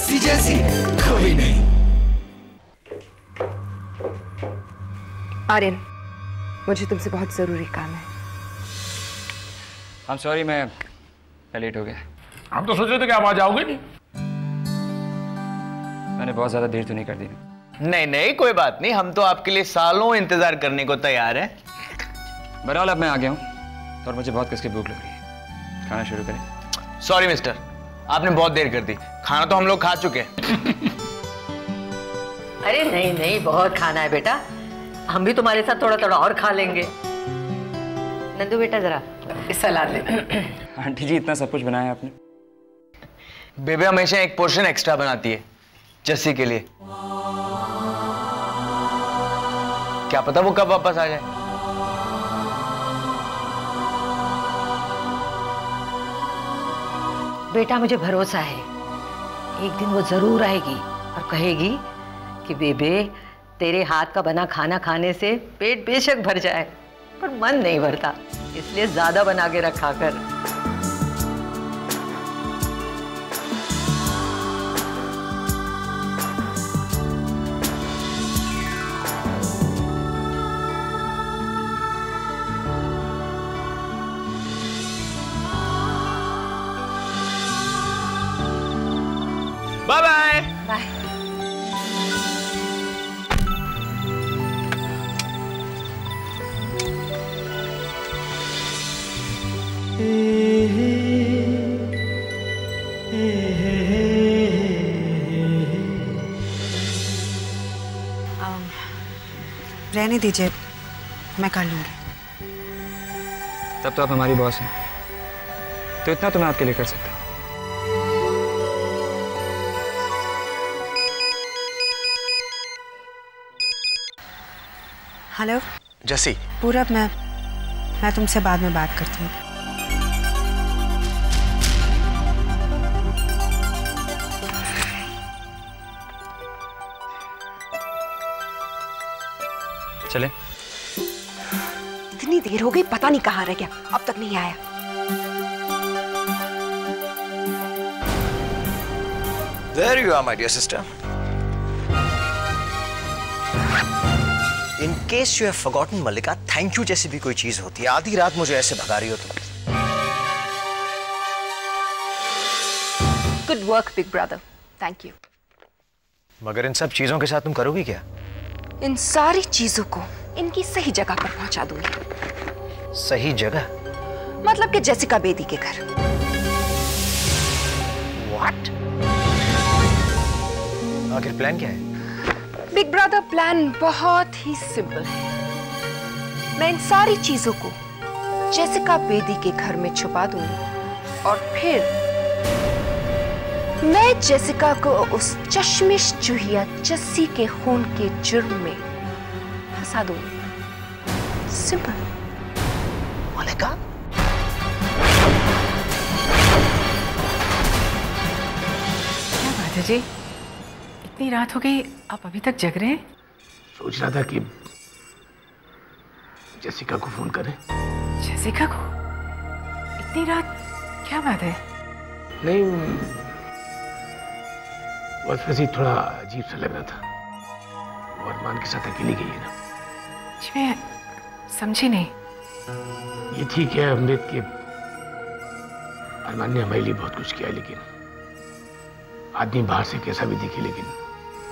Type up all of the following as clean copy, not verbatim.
जस्सी जैसी कोई नहीं। आर्यन, मुझे तुमसे बहुत जरूरी काम है। I'm sorry, मैं लेट हो गया। हम तो सोच रहे थे कि आप आ जाओगे नहीं। मैंने बहुत ज्यादा देर तो नहीं कर दी। नहीं नहीं, कोई बात नहीं, हम तो आपके लिए सालों इंतजार करने को तैयार हैं। बहरहाल अब मैं आ गया हूँ और मुझे बहुत किसकी भूख लग रही है। खाना शुरू करें। सॉरी मिस्टर, आपने बहुत देर कर दी। खाना तो हम लोग खा चुके हैं। अरे नहीं नहीं, बहुत खाना है बेटा, हम भी तुम्हारे साथ थोड़ा थोड़ा और खा लेंगे। नंदू बेटा जरा इस सलाद ले। आंटी जी, इतना सब कुछ बनाया आपने? बेबे हमेशा एक पोर्शन एक्स्ट्रा बनाती है जस्सी के लिए। क्या पता वो कब वापस आ जाए। बेटा मुझे भरोसा है, एक दिन वो जरूर आएगी और कहेगी कि बेबे तेरे हाथ का बना खाना खाने से पेट बेशक भर जाए पर मन नहीं भरता, इसलिए ज्यादा बना के रखा कर। Bye bye. बाय। रहने दीजिए, मैं कर लूंगी। तब तो आप हमारी बॉस हैं, तो इतना तो मैं आपके लिए कर सकता हूँ। हेलो जस्सी। पूरब, मैं तुमसे बाद में बात करती हूँ। चले? इतनी देर हो गई, पता नहीं कहाँ रह गया, अब तक नहीं आया। There you are, my dear sister. In case you have forgotten, Mallika, thank you जैसी भी कोई चीज होती है। आधी रात मुझे ऐसे भगा रही हो तुम। Good work big brother, thank you. मगर इन सब चीजों के साथ तुम करोगी क्या? इन सारी चीजों को इनकी सही जगह पर पहुंचा दूंगी। सही जगह? मतलब कि जेसिका बेदी के घर। What? आखिर प्लान क्या है? बिग ब्रदर, प्लान बहुत ही सिंपल है। मैं इन सारी चीजों को जेसिका बेदी के घर में छुपा दूंगी और फिर मैं जेसिका को उस चश्मिश चूहिया जस्सी के खून के जुर्म में फंसा दूंगी। सिंपल। मल्लिका? क्या बात है जी, इतनी रात हो गई, आप अभी तक जग रहे हैं? सोच रहा था कि जेसिका को फोन करें। जेसिका को? इतनी रात? क्या बात है? नहीं, बस वैसे ही थोड़ा अजीब सा लग रहा था। और मान के साथ अकेली गई है ना। जी मैं समझी नहीं। ये ठीक है अमृत के अरमान ने हमारे लिए बहुत कुछ किया, लेकिन आदमी बाहर से कैसा भी दिखे लेकिन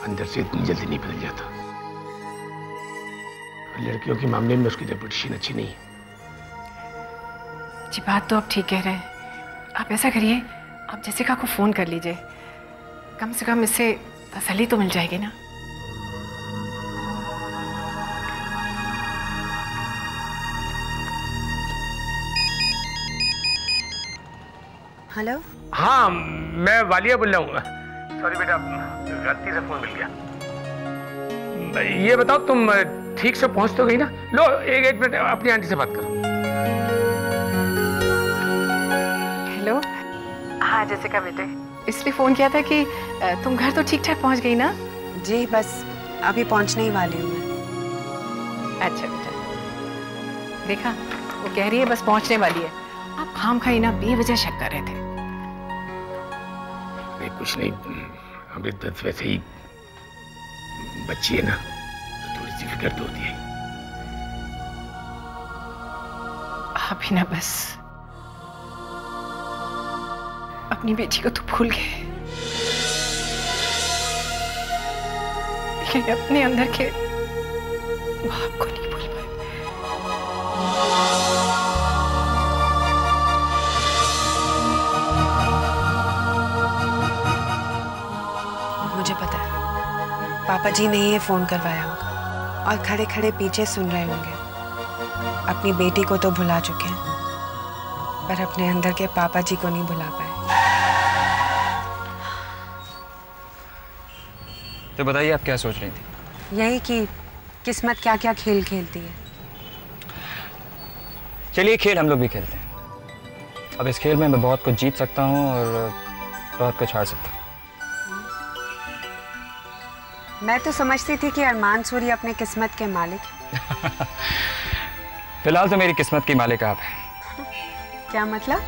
अंदर से इतनी जल्दी नहीं बदल जाता। और लड़कियों के मामले में उसकी रेपुटेशन अच्छी नहीं है। जी बात तो आप ठीक कह रहे हैं। आप ऐसा करिए, आप जेसिका को फोन कर लीजिए, कम से कम इससे तसल्ली तो मिल जाएगी ना। हेलो। हाँ, मैं वालिया बोल रहा हूँ। सॉरी बेटा, गलती से फोन मिल गया। ये बताओ तुम ठीक से पहुंच तो गई ना? लो एक मिनट अपनी आंटी से बात करो। हेलो। हाँ जेसिका बेटे, इसलिए फोन किया था कि तुम घर तो ठीक ठाक पहुंच गई ना? जी बस अभी पहुंचने ही वाली हूँ मैं। अच्छा बेटा, देखा वो कह रही है बस पहुंचने वाली है। आप खाम खाई ना बेवजह शक कर रहे थे। नहीं कुछ नहीं, अमृत वैसे ही बच्ची है ना, तो थोड़ी सी फिक्र तो होती है। आप ही ना बस अपनी बेटी को तो भूल गए, लेकिन अपने अंदर के बाप को नहीं भूल पाए। मुझे पता है पापा जी ने ये फोन करवाया होगा और खड़े खड़े पीछे सुन रहे होंगे। अपनी बेटी को तो भुला चुके हैं, पर अपने अंदर के पापा जी को नहीं भुला पाए। तो बताइए आप क्या सोच रही थी? यही कि किस्मत क्या क्या खेल खेलती है। चलिए खेल हम लोग भी खेलते हैं। अब इस खेल में मैं बहुत कुछ जीत सकता हूँ और बहुत कुछ हार सकता हूँ। मैं तो समझती थी कि अरमान सूरी अपने किस्मत के मालिक हैं। फिलहाल तो मेरी किस्मत की मालिक आप हैं। क्या मतलब?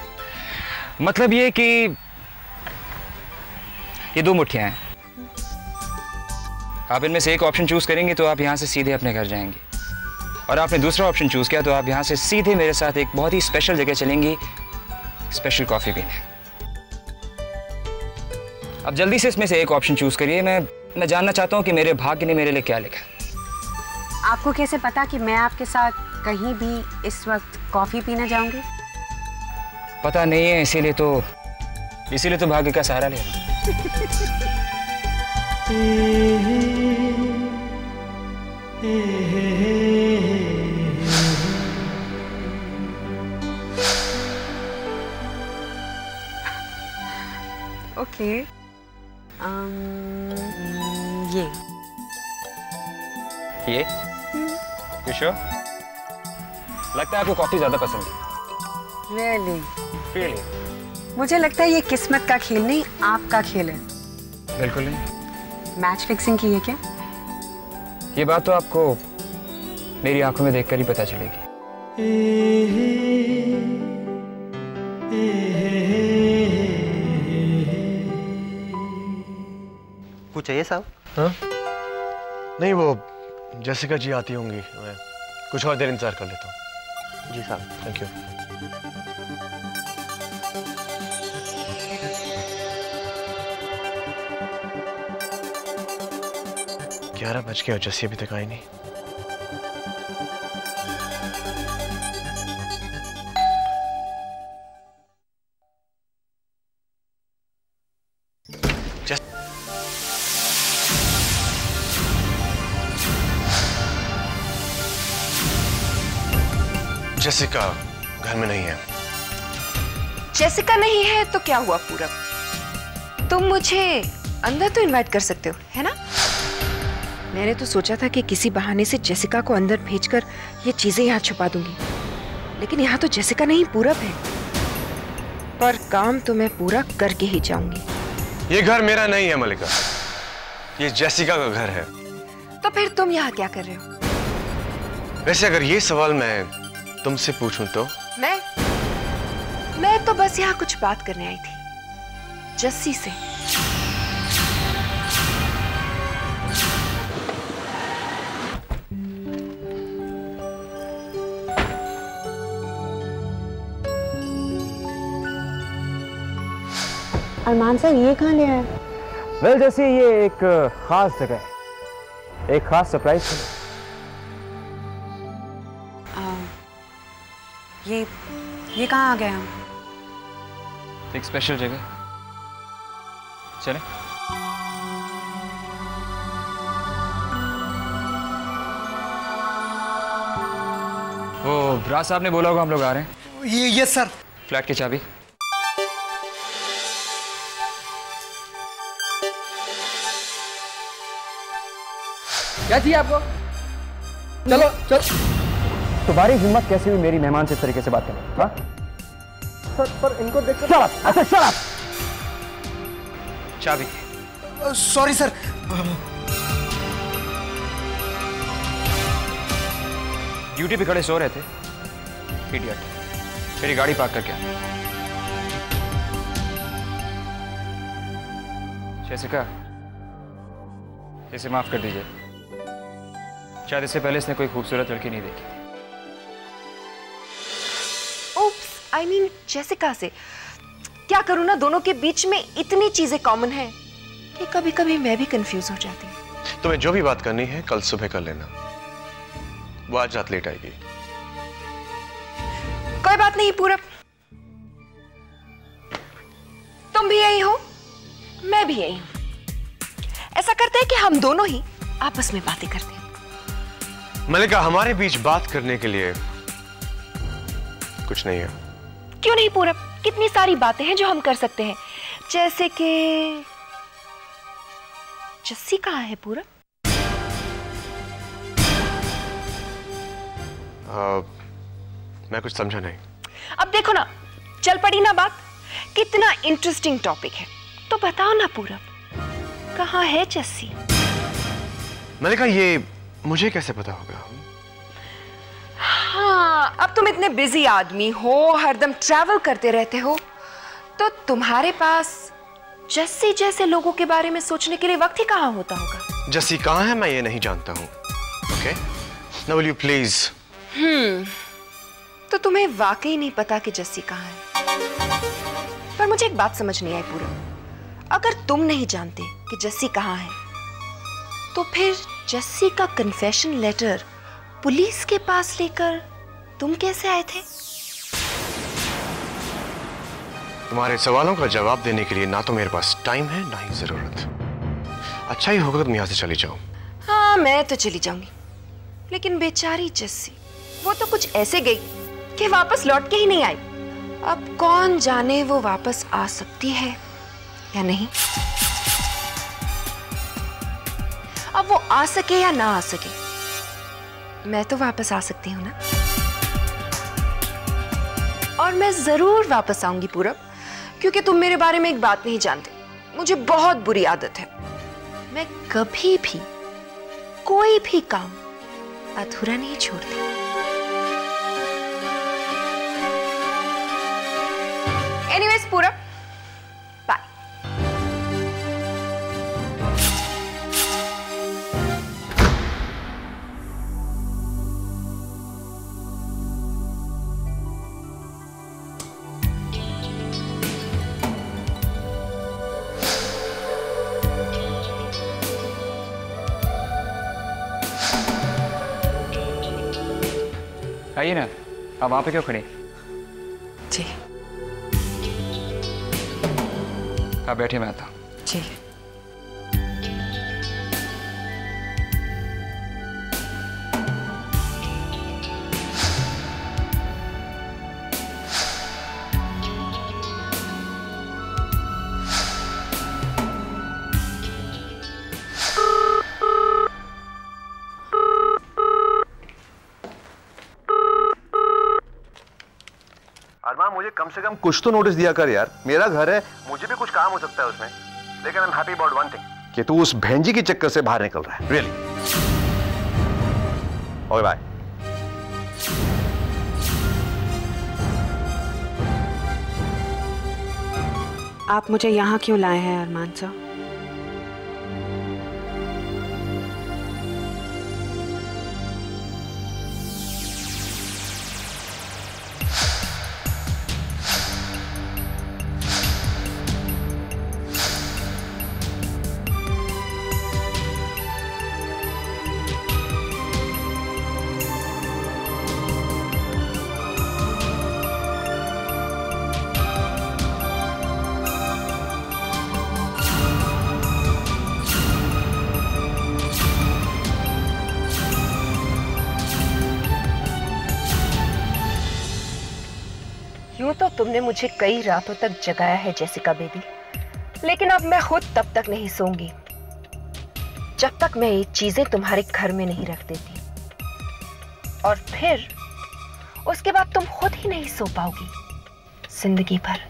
मतलब ये कि ये दो मुट्ठियां हैं। आप इनमें से एक ऑप्शन चूज करेंगे तो आप यहाँ से सीधे अपने घर जाएंगे, और आपने दूसरा ऑप्शन चूज किया तो आप यहाँ से सीधे मेरे साथ एक बहुत ही स्पेशल जगह चलेंगी, स्पेशल कॉफी पीने। अब जल्दी से इसमें से एक ऑप्शन चूज करिए। मैं जानना चाहता हूँ कि मेरे भाग्य ने मेरे लिए क्या लिखा। आपको कैसे पता कि मैं आपके साथ कहीं भी इस वक्त कॉफी पीने जाऊंगी? पता नहीं है, इसीलिए तो भाग्य का सहारा ले रहा हूं। ओके, ये You sure? लगता है आपको कॉफी ज्यादा पसंद है। Really? मुझे लगता है ये किस्मत का खेल नहीं, आपका खेल है। बिल्कुल नहीं। मैच फिक्सिंग की है क्या? ये बात तो आपको मेरी आंखों में देखकर ही पता चलेगी। कुछ चाहिए साहब? हाँ? नहीं, वो जेसिका जी आती होंगी, मैं कुछ और देर इंतजार कर लेता हूँ। जी साहब। Thank you. 11 बज गए और जस्सी अभी तक आई नहीं। जेसिका घर में नहीं है। जेसिका नहीं है तो क्या हुआ पूरब? तुम मुझे अंदर तो इनवाइट कर सकते हो, है ना? मैंने तो सोचा था कि किसी बहाने से जेसिका को अंदर भेजकर ये चीजें यहाँ छुपा दूंगी, लेकिन यहाँ तो जेसिका नहीं पूरब है। पर काम तो मैं पूरा करके ही जाऊंगी। ये घर मेरा नहीं है मलिका, ये जेसिका का घर है। तो फिर तुम यहाँ क्या कर रहे हो? वैसे अगर ये सवाल मैं तुमसे पूछूं तो? मैं तो बस यहाँ कुछ बात करने आई थी जस्सी से। अरमान सर ये कहाँ ले आए? वेल जैसे ये एक खास जगह है, एक खास सरप्राइज है। ये कहाँ आ गए हम? एक स्पेशल जगह, चले? वो राज साहब ने बोला होगा हम लोग आ रहे हैं। ये सर। फ्लैट की चाबी। क्या चाहिए आपको? चलो चलो। तुम्हारी हिम्मत कैसे हुई मेरी मेहमान से इस तरीके से बात करने? हाँ? सर पर इनको देखकर शट अप, ऐसे शट अप। चाबी। Sorry sir. ड्यूटी पे खड़े सो रहे थे इडियट। मेरी गाड़ी पार्क करके। जेसिका, इसे माफ कर दीजिए, शायद इससे पहले इसने कोई खूबसूरत लड़की नहीं देखी। ओप्स, आई मीन जेसिका से। क्या करूं ना, दोनों के बीच में इतनी चीजें कॉमन हैं कि कभी कभी मैं भी कंफ्यूज हो जाती हूँ। तुम्हें जो भी बात करनी है कल सुबह कर लेना, वो आज रात लेट आएगी। कोई बात नहीं पूरब, तुम भी यही हो, मैं भी यही हूं। ऐसा करते हैं कि हम दोनों ही आपस में बातें करते हैं। मलिका, हमारे बीच बात करने के लिए कुछ नहीं है। क्यों नहीं पूरब, कितनी सारी बातें हैं जो हम कर सकते हैं। जैसे कि जस्सी कहाँ है पूरब? मैं कुछ समझा नहीं। अब देखो ना, चल पड़ी ना बात। कितना इंटरेस्टिंग टॉपिक है, तो बताओ ना पूरब, कहाँ है जस्सी? मलिका, ये मुझे कैसे पता होगा? हाँ, अब तुम इतने बिजी आदमी हो, हरदम ट्रैवल करते रहते हो, तो तुम्हारे पास जस्सी जैसे लोगों के बारे में सोचने के लिए वक्त ही कहाँ होता होगा। जस्सी कहाँ है मैं ये नहीं जानता हूँ। Okay, now will you please? तो तुम्हें वाकई नहीं पता कि जस्सी कहाँ है। पर मुझे एक बात समझ नहीं आई पूरब, अगर तुम नहीं जानते कि जस्सी कहाँ है, तो फिर जस्सी का कन्फेशन लेटर पुलिस के पास लेकर तुम कैसे आए थे? तुम्हारे सवालों का जवाब देने के लिए ना तो मेरे पास टाइम है, ना ही जरूरत। अच्छा ही होगा तुम यहाँ से चली जाओ। हाँ, मैं तो चली जाऊंगी, लेकिन बेचारी जस्सी, वो तो कुछ ऐसे गई कि वापस लौट के ही नहीं आई। अब कौन जाने वो वापस आ सकती है या नहीं। अब वो आ सके या ना आ सके, मैं तो वापस आ सकती हूँ ना। और मैं जरूर वापस आऊंगी पूरब, क्योंकि तुम मेरे बारे में एक बात नहीं जानते, मुझे बहुत बुरी आदत है, मैं कभी भी कोई भी काम अधूरा नहीं छोड़ती। एनीवेज पूरब, बाय। आइए ना, आप वहां पे क्यों खड़े? जी आप बैठे, मैं आता हूं। जी। अरमान, मुझे कम से कम कुछ तो नोटिस दिया कर यार। मेरा घर है, मुझे भी कुछ काम हो सकता है उसमें। लेकिन I am happy about one thing, कि तू उस भेंजी के चक्कर से बाहर निकल रहा है। रियली। Okay, bye. आप मुझे यहाँ क्यों लाए हैं अरमान साहब? यूं तो तुमने मुझे कई रातों तक जगाया है जेसिका बेबी, लेकिन अब मैं खुद तब तक नहीं सोऊंगी जब तक मैं ये चीजें तुम्हारे घर में नहीं रख देती, और फिर उसके बाद तुम खुद ही नहीं सो पाओगी जिंदगी भर।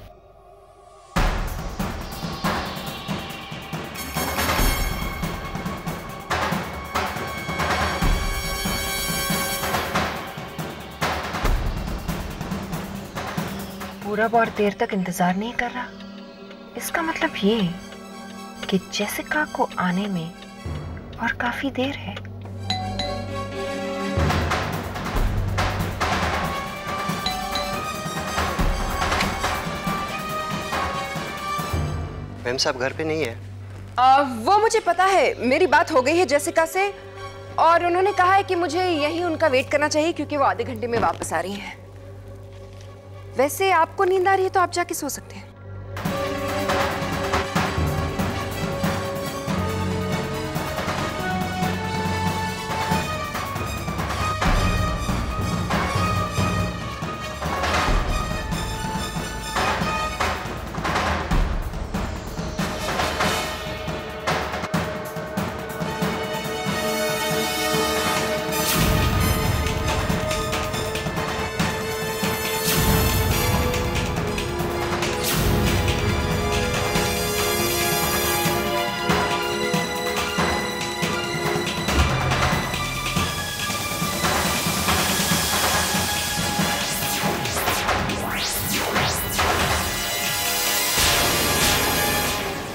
पूरब और देर तक इंतजार नहीं कर रहा, इसका मतलब ये कि जेसिका को आने में और काफी देर है। मैम साहब घर पे नहीं है। वो मुझे पता है, मेरी बात हो गई है जेसिका से और उन्होंने कहा है कि मुझे यहीं उनका वेट करना चाहिए क्योंकि वो आधे घंटे में वापस आ रही हैं। वैसे आपको नींद आ रही है तो आप जाके सो सकते हैं।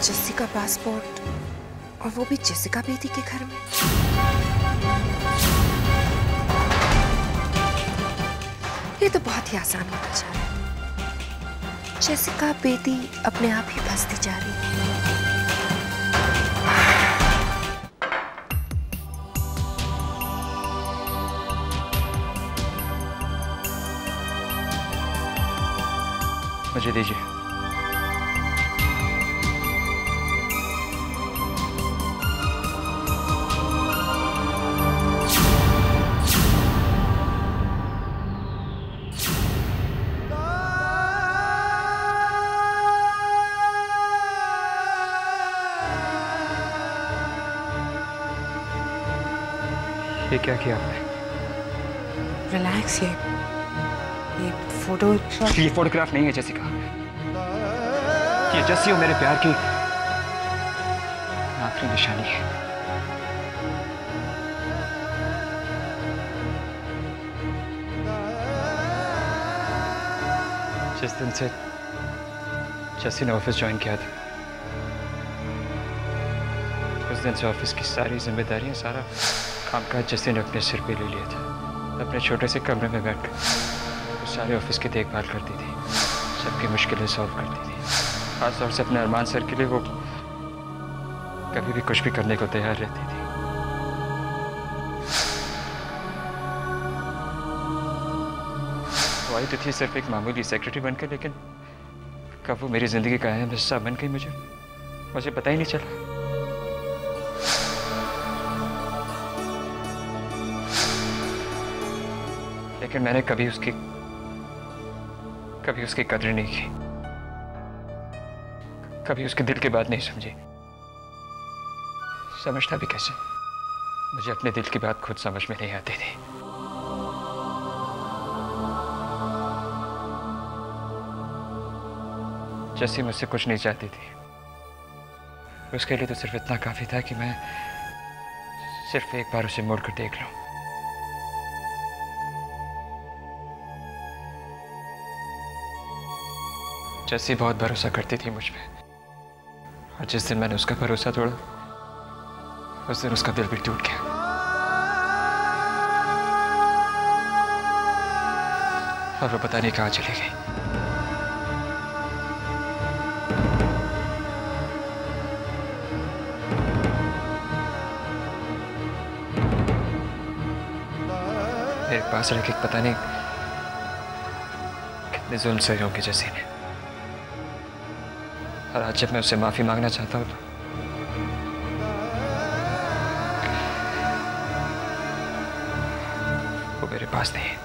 जेसिका पासपोर्ट और वो भी जेसिका बेदी के घर में। ये तो बहुत ही आसान होता जा रहा है। जेसिका बेदी अपने आप ही फंसती जा रही है। मुझे दीजिए। ये क्या किया आपने? रिलैक्स, ये फोटो। ये फोटोग्राफ नहीं है जेसिका, ये जस्सी और मेरे प्यार की आखिरी निशानी है। जिस दिन से जस्सी ने ऑफिस ज्वाइन किया था उस दिन से ऑफिस की सारी जिम्मेदारियां, सारा कामकाज जस्सी ने अपने सिर पे ले लिया था। अपने छोटे से कमरे में बैठकर वो सारे ऑफिस की देखभाल करती थी, सबकी मुश्किलें सॉल्व करती थी। खासतौर से अपने अरमान सर के लिए वो कभी भी कुछ भी करने को तैयार रहती थी। वो आई तो थी सिर्फ एक मामूली सेक्रेटरी बनकर, लेकिन कब वो मेरी जिंदगी का अहम हिस्सा बन गई मुझे पता ही नहीं चला। लेकिन मैंने कभी उसकी कदर नहीं की, कभी उसके दिल की बात नहीं समझी। समझता भी कैसे? मुझे अपने दिल की बात खुद समझ में नहीं आती थी। जैसी मुझसे कुछ नहीं चाहती थी, उसके लिए तो सिर्फ इतना काफी था कि मैं सिर्फ एक बार उसे मोड़ कर देख लूं। जैसी बहुत भरोसा करती थी मुझ पे, और जिस दिन मैंने उसका भरोसा तोड़ा उस दिन उसका दिल भी टूट गया। और वो पता नहीं कहाँ चली गई। मेरे पास रह के पता नहीं कितने जुल्म सहे होंगे जैसी ने। और आज जब मैं उससे माफी मांगना चाहता हूँ वो मेरे पास नहीं है।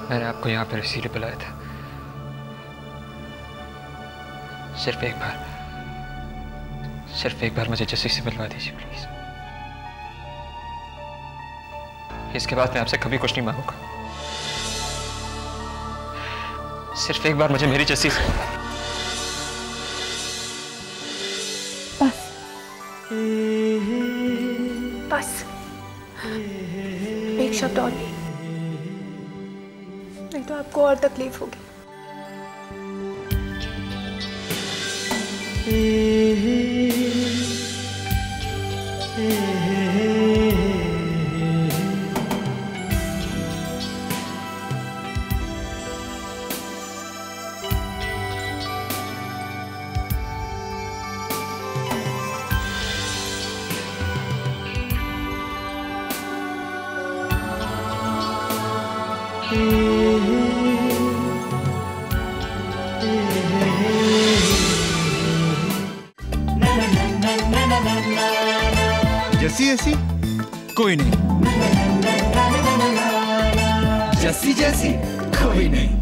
मैंने आपको यहाँ पर इसीलिए बुलाया था, सिर्फ एक बार मुझे जस्सी से मिलवा दीजिए प्लीज। इसके बाद मैं आपसे कभी कुछ नहीं मांगूंगा, सिर्फ एक बार मुझे मेरी जस्सी से। बस एक शब्द और नहीं तो आपको और तकलीफ होगी। जैसी ऐसी कोई नहीं, जैसी जैसी कोई नहीं।